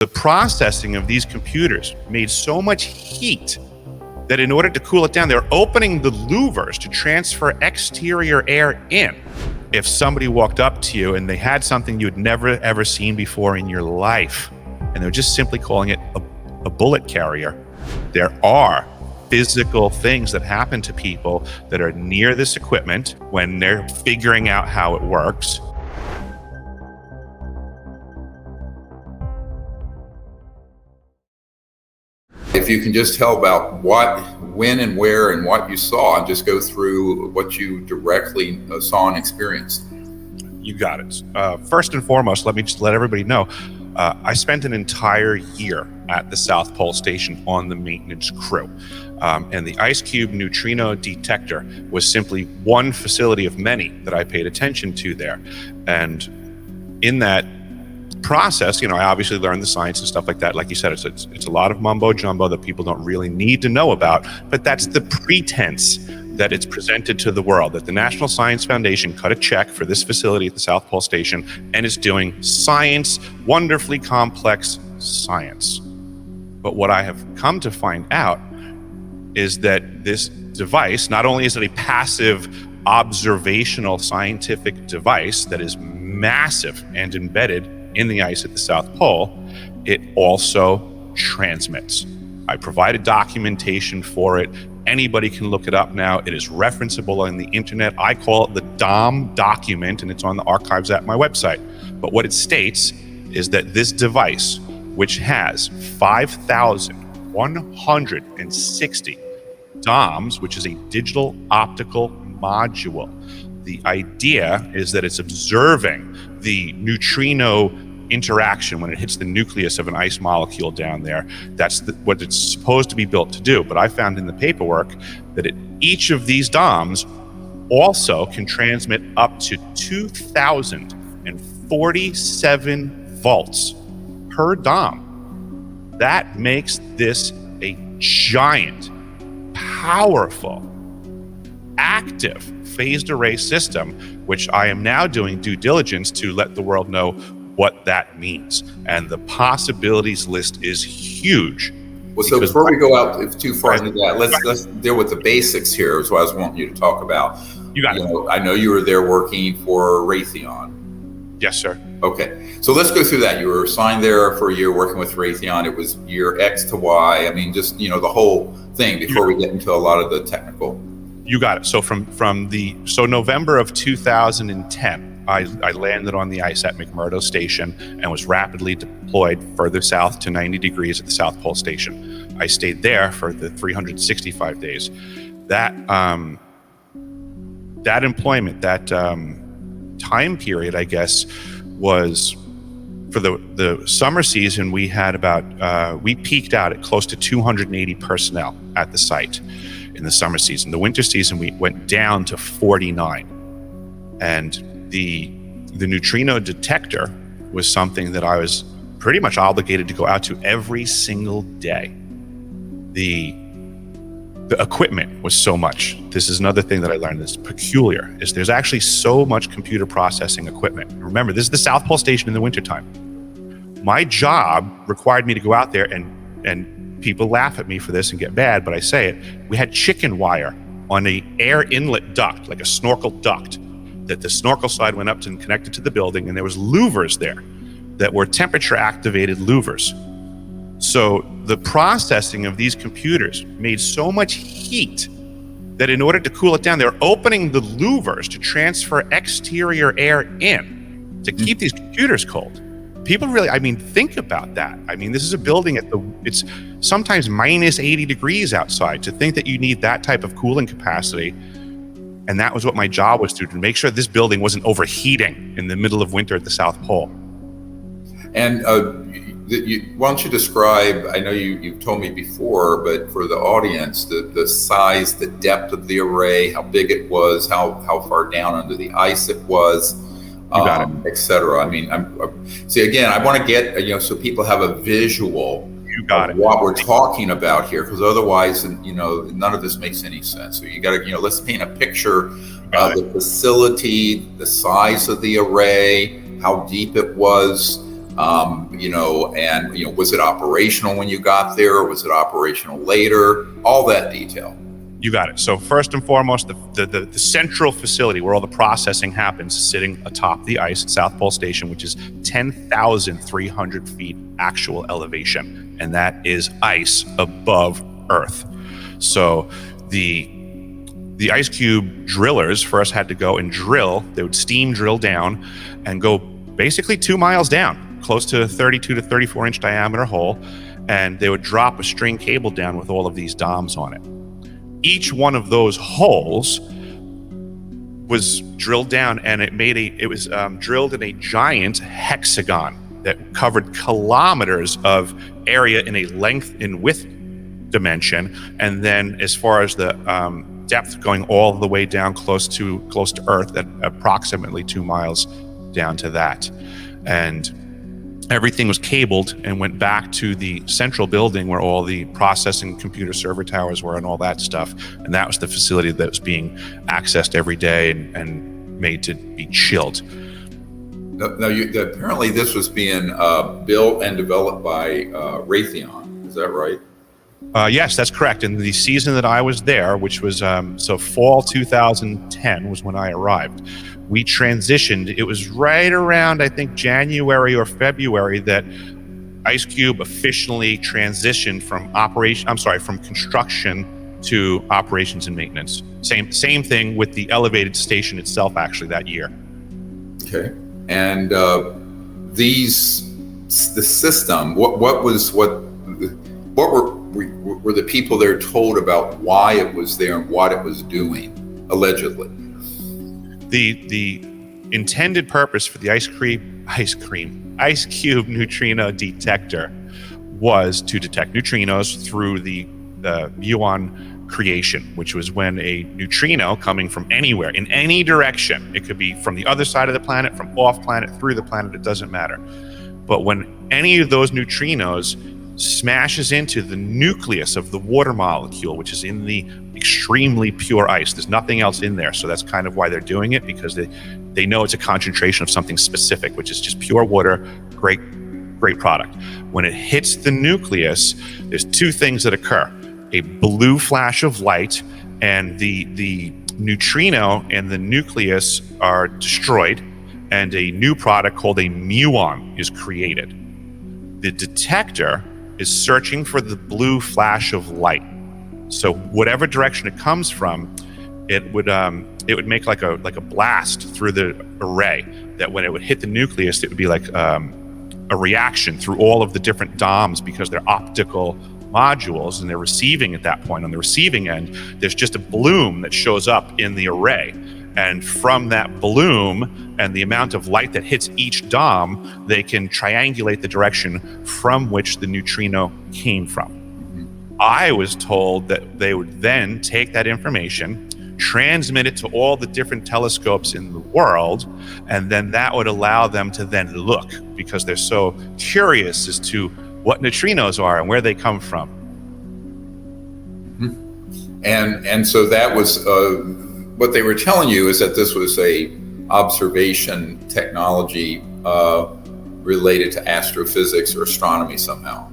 The processing of these computers made so much heat that in order to cool it down, they're opening the louvers to transfer exterior air in. If somebody walked up to you and they had something you had never ever seen before in your life, and they're just simply calling it a bullet carrier, there are physical things that happen to people that are near this equipment when they're figuring out how it works. If you can just tell about what, when and where and what you saw, and just go through what you directly saw and experienced. You got it. First and foremost, let me just let everybody know, I spent an entire year at the South Pole Station on the maintenance crew. And the Ice Cube neutrino detector was simply one facility of many that I paid attention to there. And in that process, I obviously learned the science and stuff like that. Like you said, it's a lot of mumbo jumbo that people don't really need to know about, but that's the pretense that it's presented to the world, that the National Science Foundation cut a check for this facility at the South Pole Station and is doing science, wonderfully complex science. But what I have come to find out is that this device, not only is it a passive observational scientific device that is massive and embedded in the ice at the South Pole, it also transmits. I provided documentation for it. Anybody can look it up now. It is referenceable on the internet. I call it the DOM document, and it's on the archives at my website. But what it states is that this device, which has 5,160 DOMs, which is a digital optical module, the idea is that it's observing the neutrino interaction when it hits the nucleus of an ice molecule down there. That's what it's supposed to be built to do. But I found in the paperwork that each of these DOMs also can transmit up to 2,047 volts per DOM. That makes this a giant, powerful, active phased array system, which I am now doing due diligence to let the world know what that means. And the possibilities list is huge. Well, so before we go out too far into that, let's deal with the basics here, is what I was wanting you to talk about. You got it. I know you were there working for Raytheon. Yes, sir. Okay, so let's go through that. You were assigned there for a year working with Raytheon. It was year X to Y. I mean, just, the whole thing before we get into a lot of the technical. You got it. So so November of 2010, I landed on the ice at McMurdo Station and was rapidly deployed further south to 90 degrees at the South Pole Station. I stayed there for the 365 days. That employment, that time period, I guess, was for the summer season. We had we peaked out at close to 280 personnel at the site in the summer season. The winter season, we went down to 49. And the neutrino detector was something that I was pretty much obligated to go out to every single day. The equipment was so much. This is another thing that I learned that's peculiar, is there's actually so much computer processing equipment. Remember, this is the South Pole Station in the wintertime. My job required me to go out there, and people laugh at me for this and get mad, but I say it. We had chicken wire on a air inlet duct, like a snorkel duct, that the snorkel side went up and connected to the building, and there was louvers there that were temperature activated louvers. So the processing of these computers made so much heat that in order to cool it down, they're opening the louvers to transfer exterior air in to keep these computers cold. People really, think about that. This is a building it's sometimes minus 80 degrees outside. To think that you need that type of cooling capacity. And that was what my job was to make sure this building wasn't overheating in the middle of winter at the South Pole. And why don't you describe, I know you've told me before, but for the audience, the size, the depth of the array, how big it was, how far down under the ice it was, et cetera. See, again, I want to get, so people have a visual of what we're talking about here, because otherwise, none of this makes any sense. So you got to, let's paint a picture of the facility, the size of the array, how deep it was, And was it operational when you got there, or was it operational later? All that detail. You got it. So first and foremost, the central facility where all the processing happens is sitting atop the ice at South Pole Station, which is 10,300 feet actual elevation. And that is ice above Earth. So the ice cube drillers first had to go and drill. They would steam drill down and go basically 2 miles down, close to a 32 to 34 inch diameter hole. And they would drop a string cable down with all of these DOMs on it. Each one of those holes was drilled down, and it was drilled in a giant hexagon that covered kilometers of area in a length and width dimension. And then as far as the depth, going all the way down close to Earth at approximately 2 miles down to that. And everything was cabled and went back to the central building where all the processing computer server towers were and all that stuff. And that was the facility that was being accessed every day and made to be chilled. Now, apparently this was being built and developed by Raytheon. Is that right? Yes, that's correct. In the season that I was there, which was fall 2010 was when I arrived. We transitioned. It was right around, I think, January or February that IceCube officially transitioned from construction to operations and maintenance. Same thing with the elevated station itself, actually, that year. Okay. And the system, what were the people there told about why it was there and what it was doing, allegedly? The intended purpose for the IceCube neutrino detector was to detect neutrinos through the muon creation, which was when a neutrino coming from anywhere, in any direction, it could be from the other side of the planet, from off planet, through the planet, it doesn't matter. But when any of those neutrinos smashes into the nucleus of the water molecule, which is in the extremely pure ice. There's nothing else in there. So that's kind of why they're doing it, because they know it's a concentration of something specific, which is just pure water. Great product. When it hits the nucleus, there's two things that occur. A blue flash of light, and the neutrino and the nucleus are destroyed, and a new product called a muon is created. The detector is searching for the blue flash of light. So whatever direction it comes from, it would make like a blast through the array, that when it would hit the nucleus, it would be like a reaction through all of the different DOMs, because they're optical modules and they're receiving at that point. On the receiving end, there's just a bloom that shows up in the array. And from that bloom and the amount of light that hits each DOM, they can triangulate the direction from which the neutrino came from. I was told that they would then take that information, transmit it to all the different telescopes in the world, and then that would allow them to then look, because they're so curious as to what neutrinos are and where they come from. And so that was what they were telling you, is that this was a observation technology related to astrophysics or astronomy somehow.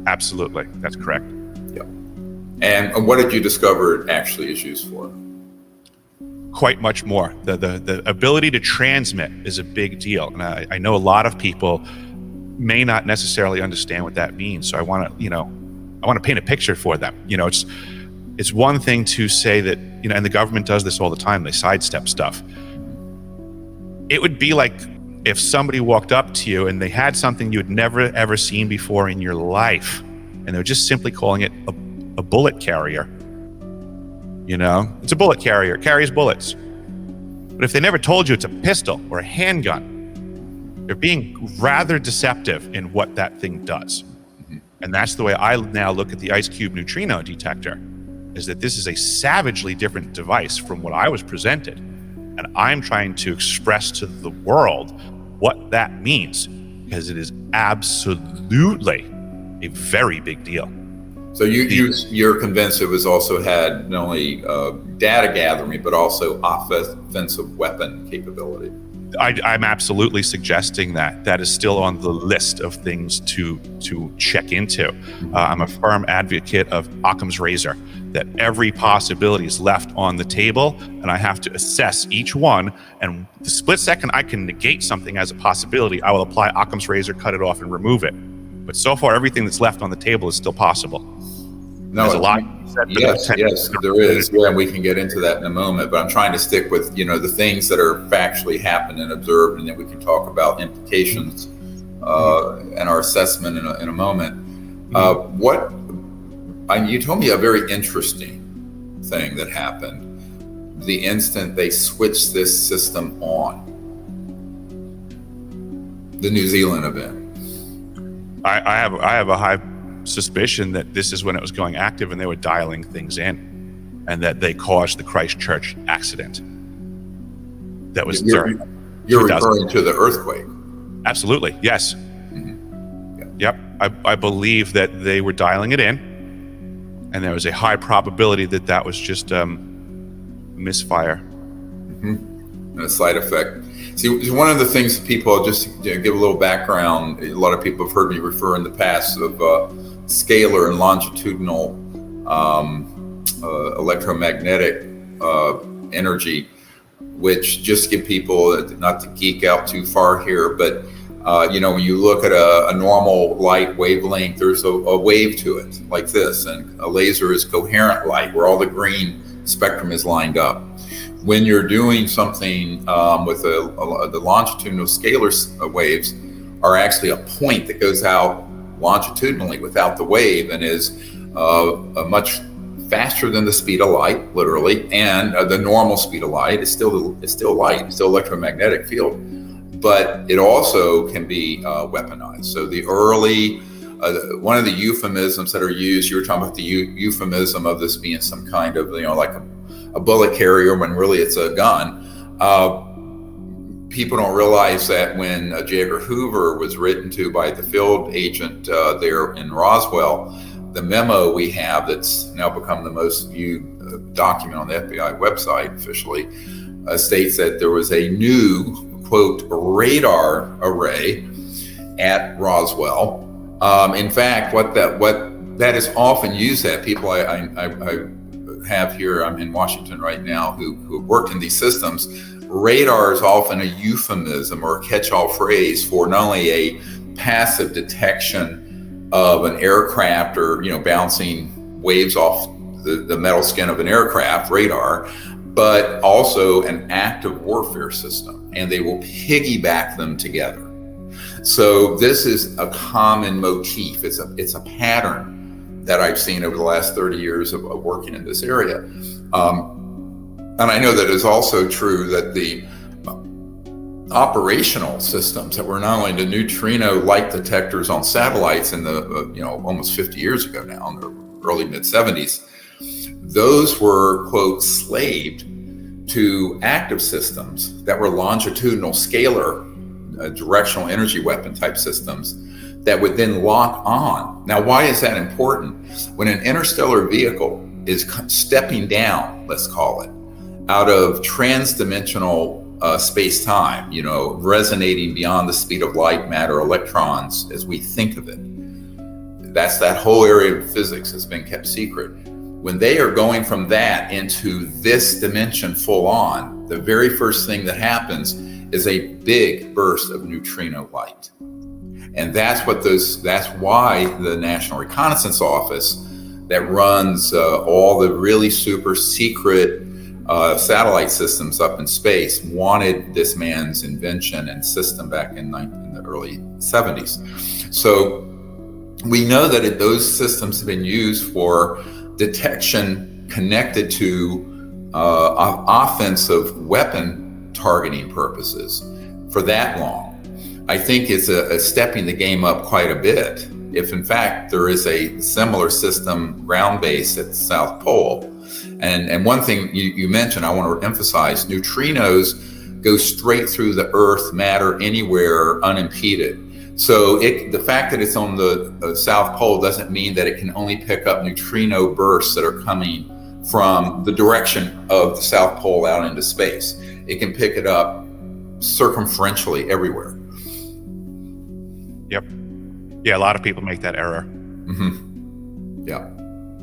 Absolutely, that's correct. Yeah. And what did you discover it actually is used for? Quite much more. The ability to transmit is a big deal, and I know a lot of people may not necessarily understand what that means. So I want to paint a picture for them. It's one thing to say that, and the government does this all the time, they sidestep stuff. It would be like if somebody walked up to you and they had something you had never ever seen before in your life, and they were just simply calling it a bullet carrier. It's a bullet carrier, it carries bullets. But if they never told you it's a pistol or a handgun, they're being rather deceptive in what that thing does. And that's the way I now look at the IceCube neutrino detector, is that this is a savagely different device from what I was presented. And I'm trying to express to the world what that means, because it is absolutely a very big deal. So you're convinced it was also had not only data gathering, but also offensive weapon capability. I'm absolutely suggesting that is still on the list of things to check into. I'm a firm advocate of Occam's razor, that every possibility is left on the table, and I have to assess each one. And the split second I can negate something as a possibility, I will apply Occam's razor, cut it off, and remove it. But so far, everything that's left on the table is still possible. No, there's a lot. Yes, there is. Yeah, and we can get into that in a moment. But I'm trying to stick with the things that are factually happened and observed, and then we can talk about implications and our assessment in a moment. You told me a very interesting thing that happened the instant they switched this system on. The New Zealand event. I have a high suspicion that this is when it was going active and they were dialing things in, and that they caused the Christchurch accident. That was you're referring to the earthquake. Absolutely, yes. Mm-hmm. Yep, I believe that they were dialing it in, and there was a high probability that was just misfire. Mm-hmm. And a side effect. See, one of the things that people, just to give a little background, a lot of people have heard me refer in the past of scalar and longitudinal electromagnetic energy, which, just to give people, not to geek out too far here, but when you look at a normal light wavelength, there's a wave to it like this, and a laser is coherent light where all the green spectrum is lined up. When you're doing something with the longitudinal scalar waves are actually a point that goes out longitudinally without the wave, and is much faster than the speed of light, literally, and the normal speed of light is still light, it's still electromagnetic field, but it also can be weaponized. So the early one of the euphemisms that are used, you were talking about the euphemism of this being some kind of like a bullet carrier, when really it's a gun. People don't realize that when J. Edgar Hoover was written to by the field agent there in Roswell, the memo we have that's now become the most viewed document on the FBI website officially states that there was a new, quote, radar array at Roswell. In fact, what that is often used at, people I have here, I'm in Washington right now, who have worked in these systems, radar is often a euphemism or a catch-all phrase for not only a passive detection of an aircraft or bouncing waves off the metal skin of an aircraft, radar, but also an active warfare system, and they will piggyback them together. So this is a common motif. It's a pattern that I've seen over the last 30 years of working in this area. And I know that it's also true that the operational systems that were not only the neutrino light detectors on satellites in the, almost 50 years ago now, in the early mid 70s, those were, quote, slaved to active systems that were longitudinal scalar directional energy weapon type systems that would then lock on. Now, why is that important? When an interstellar vehicle is stepping down, let's call it, out of trans-dimensional space-time, resonating beyond the speed of light, matter, electrons as we think of it. That whole area of physics has been kept secret. When they are going from that into this dimension full on, the very first thing that happens is a big burst of neutrino light. And that's why the National Reconnaissance Office that runs all the really super secret satellite systems up in space wanted this man's invention and system back in the early 70s. So we know that those systems have been used for detection connected to offensive weapon targeting purposes for that long. I think it's a stepping the game up quite a bit. If in fact there is a similar system ground-based at the South Pole. And one thing you mentioned, I want to emphasize, neutrinos go straight through the Earth, matter, anywhere unimpeded. So the fact that it's on the South Pole doesn't mean that it can only pick up neutrino bursts that are coming from the direction of the South Pole out into space. It can pick it up circumferentially everywhere. Yep. Yeah, a lot of people make that error. Mm-hmm. Yeah.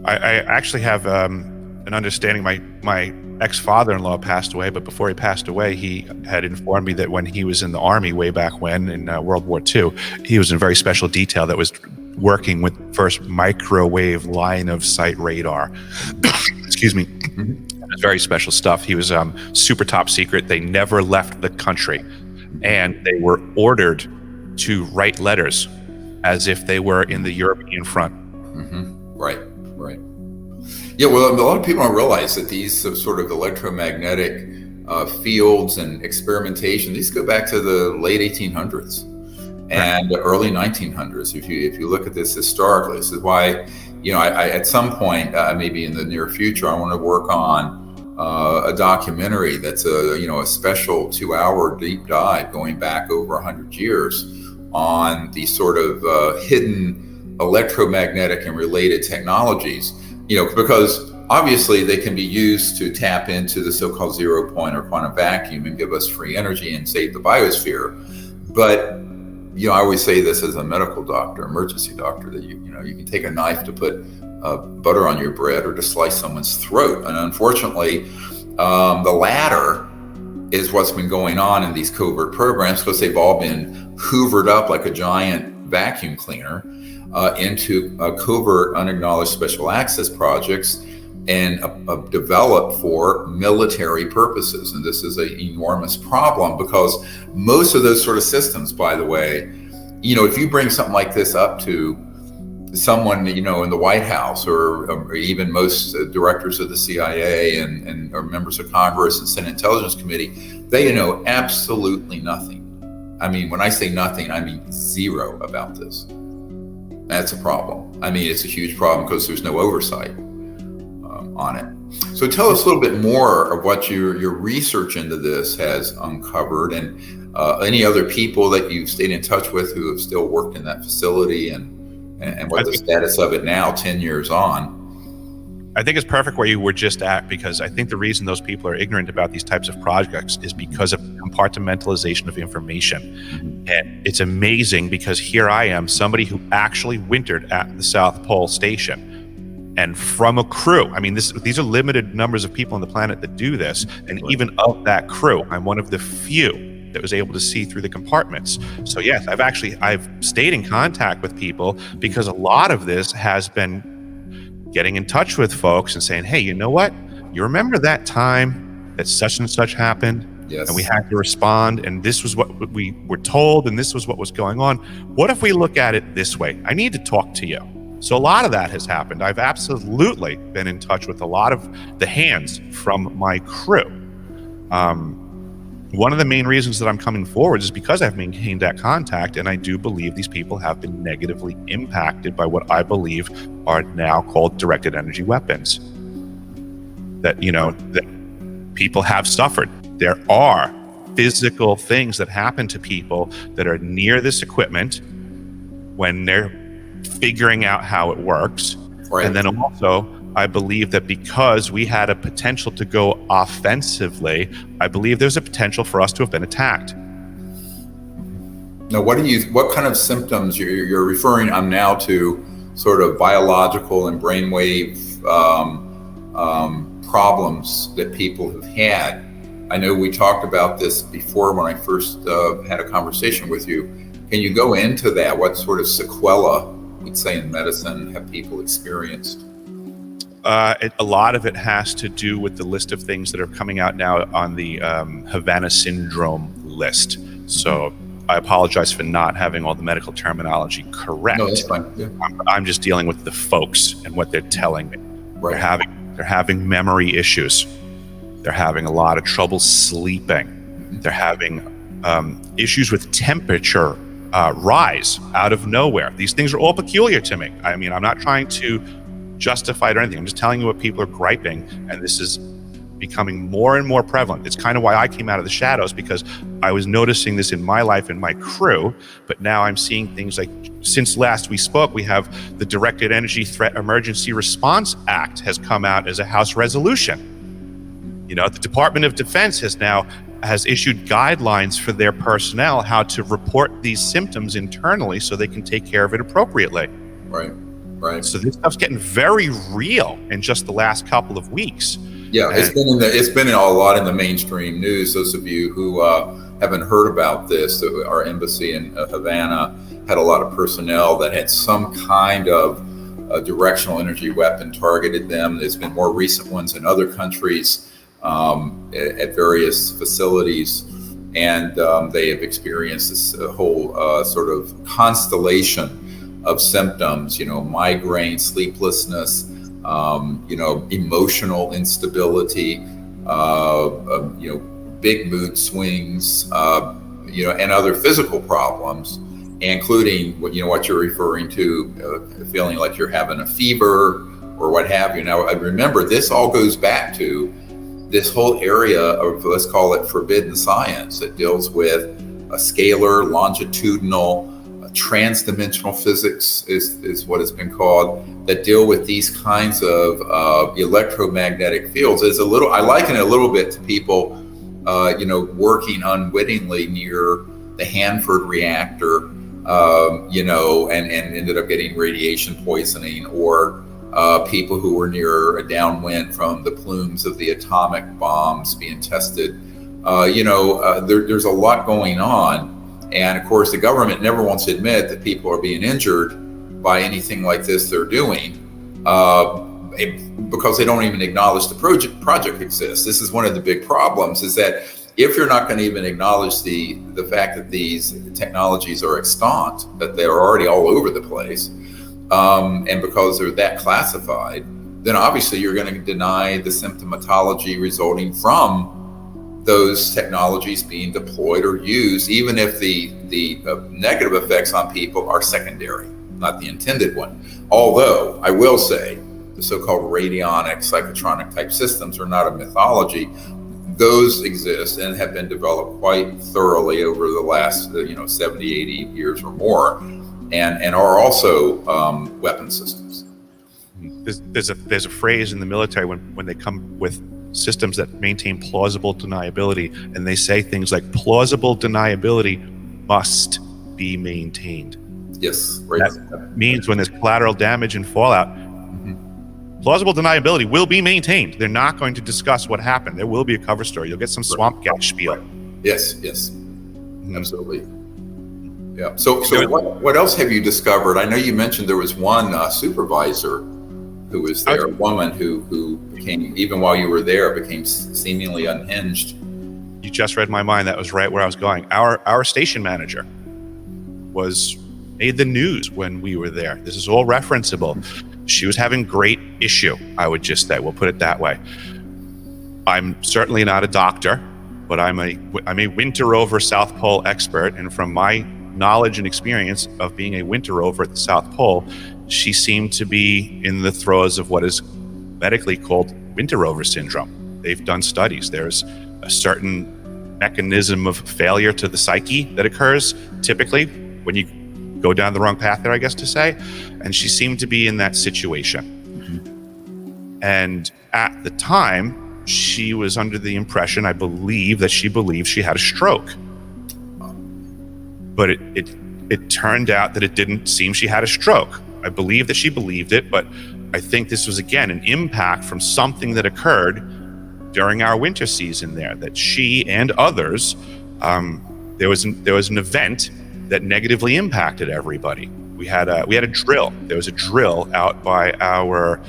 I actually have an understanding. My ex-father-in-law passed away, but before he passed away, he had informed me that when he was in the Army way back when, in World War II, he was in a very special detail that was working with first microwave line of sight radar. Excuse me. Mm-hmm. It was very special stuff. He was super top secret. They never left the country, and they were ordered to write letters as if they were in the European front. Mm-hmm. Right. Yeah, well, a lot of people don't realize that these sort of electromagnetic fields and experimentation, these go back to the late 1800s and the early 1900s. If you look at this historically, this is why, I at some point, maybe in the near future, I want to work on a documentary that's a special 2-hour deep dive going back over 100 years on the sort of hidden electromagnetic and related technologies. Because obviously they can be used to tap into the so-called 0 point or quantum vacuum and give us free energy and save the biosphere. But, I always say this as a medical doctor, emergency doctor, that you can take a knife to put butter on your bread or to slice someone's throat. And unfortunately, the latter is what's been going on in these covert programs, because they've all been hoovered up like a giant vacuum cleaner into covert unacknowledged special access projects and developed for military purposes. And this is an enormous problem, because most of those sort of systems, by the way, if you bring something like this up to someone, in the White House or even most directors of the CIA and or members of Congress and Senate Intelligence Committee, they know absolutely nothing. I mean, when I say nothing, I mean zero about this. That's a problem. I mean, it's a huge problem because there's no oversight on it. So tell us a little bit more of what your research into this has uncovered, and any other people that you've stayed in touch with who have still worked in that facility, and what the status of it now, 10 years on. I think it's perfect where you were just at, because I think the reason those people are ignorant about these types of projects is because of compartmentalization of information. Mm-hmm. And it's amazing, because here I am, somebody who actually wintered at the South Pole Station, and from a crew. I mean, these are limited numbers of people on the planet that do this, and even of that crew, I'm one of the few that was able to see through the compartments. So yes, I've stayed in contact with people, because a lot of this has been getting in touch with folks and saying, hey, you know what? You remember that time that such and such happened? Yes. And we had to respond, and this was what we were told, and this was what was going on. What if we look at it this way? I need to talk to you. So a lot of that has happened. I've absolutely been in touch with a lot of the hands from my crew. One of the main reasons that I'm coming forward is because I've maintained that contact, and I do believe these people have been negatively impacted by what I believe are now called directed energy weapons. That people have suffered. There are physical things that happen to people that are near this equipment when they're figuring out how it works. Right. And then also, I believe that because we had a potential to go offensively, I believe there's a potential for us to have been attacked. Now, what kind of symptoms you're referring? I'm now to sort of biological and brainwave problems that people have had. I know we talked about this before when I first had a conversation with you. Can you go into that? What sort of sequela, we'd say in medicine, have people experienced? A lot of it has to do with the list of things that are coming out now on the Havana syndrome list. So I apologize for not having all the medical terminology correct. No, that's fine. Yeah. I'm just dealing with the folks and what they're telling me. Right. They're having memory issues. They're having a lot of trouble sleeping. Mm-hmm. They're having issues with temperature rise out of nowhere. These things are all peculiar to me. I mean, I'm not trying to justify it or anything. I'm just telling you what people are griping, and this is becoming more and more prevalent. It's kind of why I came out of the shadows, because I was noticing this in my life and my crew, but now I'm seeing things like, since last we spoke, we have the Directed Energy Threat Emergency Response Act has come out as a House resolution. The Department of Defense has now has issued guidelines for their personnel how to report these symptoms internally so they can take care of it appropriately. Right. Right. So this stuff's getting very real in just the last couple of weeks. Yeah, it's been a lot in the mainstream news. Those of you who haven't heard about this, our embassy in Havana had a lot of personnel that had some kind of a directional energy weapon targeted them. There's been more recent ones in other countries at various facilities, and they have experienced this whole sort of constellation of symptoms, migraine, sleeplessness, emotional instability, big mood swings, and other physical problems, including what you're referring to, feeling like you're having a fever or what have you. Now, I remember this all goes back to this whole area of, let's call it forbidden science, that deals with a scalar, longitudinal, transdimensional physics is what it's been called, that deal with these kinds of electromagnetic fields. I liken it a little bit to people, working unwittingly near the Hanford reactor, and ended up getting radiation poisoning, or people who were near a downwind from the plumes of the atomic bombs being tested. There's a lot going on. And of course, the government never wants to admit that people are being injured by anything like this they're doing, because they don't even acknowledge the project exists. This is one of the big problems, is that if you're not going to even acknowledge the fact that these technologies are extant, that they're already all over the place, and because they're that classified, then obviously you're going to deny the symptomatology resulting from those technologies being deployed or used, even if the negative effects on people are secondary, not the intended one. Although I will say the so-called radionic, psychotronic type systems are not a mythology. Those exist and have been developed quite thoroughly over the last 70, 80 years or more, and are also weapon systems. There's a phrase in the military when they come with systems that maintain plausible deniability, and they say things like plausible deniability must be maintained. Yes, right. That means when there's collateral damage and fallout, plausible deniability will be maintained. They're not going to discuss what happened. There will be a cover story. You'll get some swamp gas spiel. Yes, absolutely. Yeah. So what else have you discovered? I know you mentioned there was one supervisor who was there, a woman who became, even while you were there, became seemingly unhinged. You just read my mind. That was right where I was going. Our station manager made the news when we were there. This is all referenceable. She was having great issue, I would just say. We'll put it that way. I'm certainly not a doctor, but I'm a winter rover South Pole expert, and from my knowledge and experience of being a winter rover at the South Pole, she seemed to be in the throes of what is medically called winter rover syndrome. They've done studies. There's a certain mechanism of failure to the psyche that occurs typically when you go down the wrong path there, I guess to say. And she seemed to be in that situation. And at the time, she was under the impression, I believe, that she believed she had a stroke. But it turned out that it didn't seem she had a stroke. I believe that she believed it, but I think this was, again, an impact from something that occurred during our winter season there, that she and others, there was an event that negatively impacted everybody. We had a drill. There was a drill out by our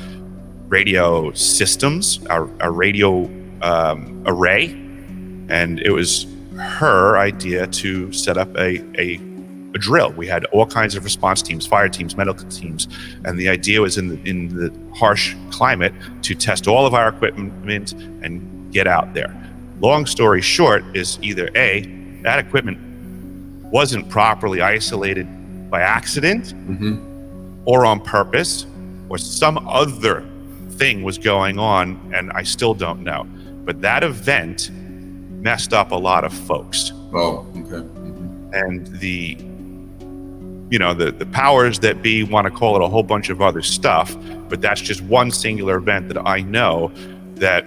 radio systems, our radio array, and it was her idea to set up a drill. We had all kinds of response teams, fire teams, medical teams, and the idea was in the harsh climate to test all of our equipment and get out there. Long story short is either A, that equipment wasn't properly isolated by accident or on purpose, or some other thing was going on, and I still don't know. But that event messed up a lot of folks. Oh, okay. And the powers that be want to call it a whole bunch of other stuff, but that's just one singular event that I know that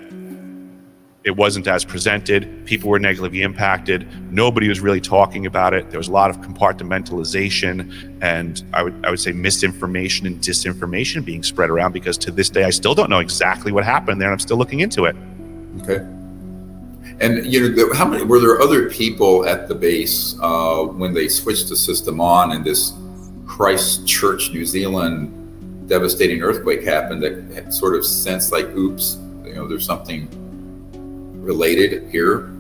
It wasn't as presented. People were negatively impacted. Nobody was really talking about it. There was a lot of compartmentalization, and I would say misinformation and disinformation being spread around, because to this day I still don't know exactly what happened there, and I'm still looking into it. Okay. And how many were there other people at the base when they switched the system on and this Christchurch, New Zealand devastating earthquake happened that sort of sensed like, oops, there's something related here?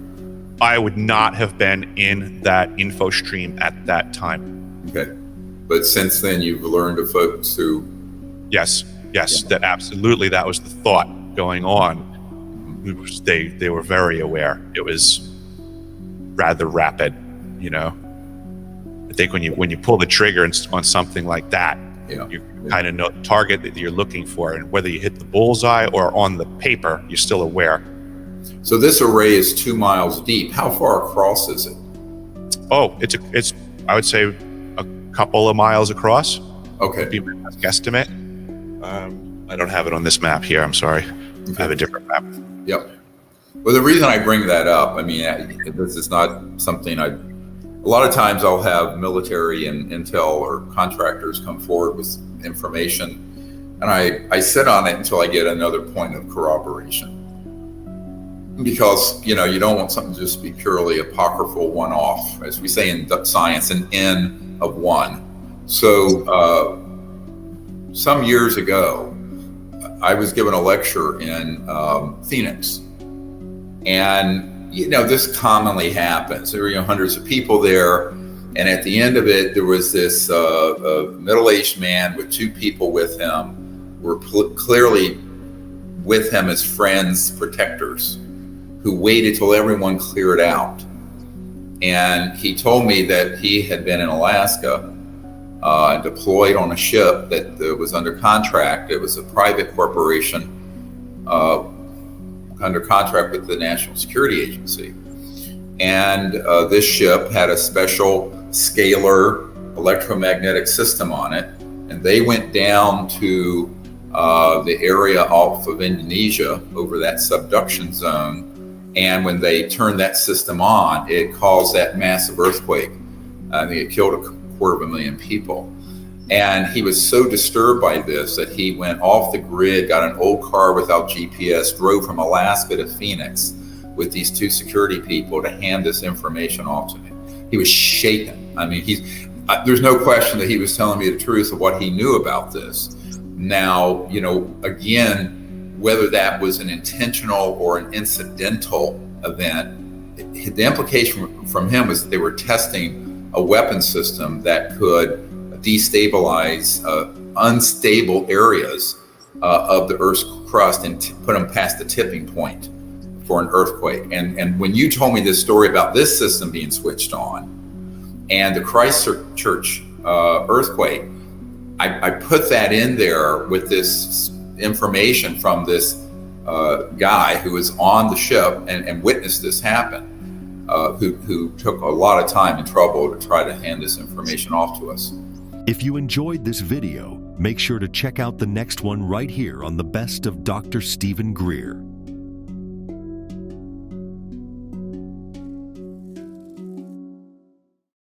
I would not have been in that info stream at that time. Okay. But since then you've learned of folks who... Yes, that absolutely, that was the thought going on. They were very aware. It was rather rapid, I think when you pull the trigger on something like that, you kind of know the target that you're looking for, and whether you hit the bullseye or on the paper, you're still aware. So this array is 2 miles deep. How far across is it? Oh, it's I would say a couple of miles across. Okay. Would be my best guesstimate. I don't have it on this map here. I'm sorry. Okay. I have a different map. Yep. Well, the reason I bring that up, this is not something a lot of times I'll have military and intel or contractors come forward with information, and I sit on it until I get another point of corroboration. Because, you don't want something to just be purely apocryphal one-off, as we say in science, an N of one. So some years ago, I was given a lecture in Phoenix. And, this commonly happens. There were hundreds of people there. And at the end of it, there was this middle-aged man with 2 people with him, were clearly with him as friends, protectors, who waited till everyone cleared out. And he told me that he had been in Alaska, deployed on a ship that was under contract. It was a private corporation under contract with the National Security Agency. And this ship had a special scalar electromagnetic system on it. And they went down to the area off of Indonesia over that subduction zone. And when they turned that system on, it caused that massive earthquake. It killed 250,000 people. And he was so disturbed by this that he went off the grid, got an old car without GPS, drove from Alaska to Phoenix with these 2 security people to hand this information off to me. He was shaken. There's no question that he was telling me the truth of what he knew about this. Now, again, whether that was an intentional or an incidental event, the implication from him was that they were testing a weapon system that could destabilize unstable areas of the Earth's crust and put them past the tipping point for an earthquake. And when you told me this story about this system being switched on and the Christchurch earthquake, I put that in there with this information from this guy who was on the ship and witnessed this happen, who took a lot of time and trouble to try to hand this information off to us. If you enjoyed this video, make sure to check out the next one right here on the Best of Dr. Stephen Greer.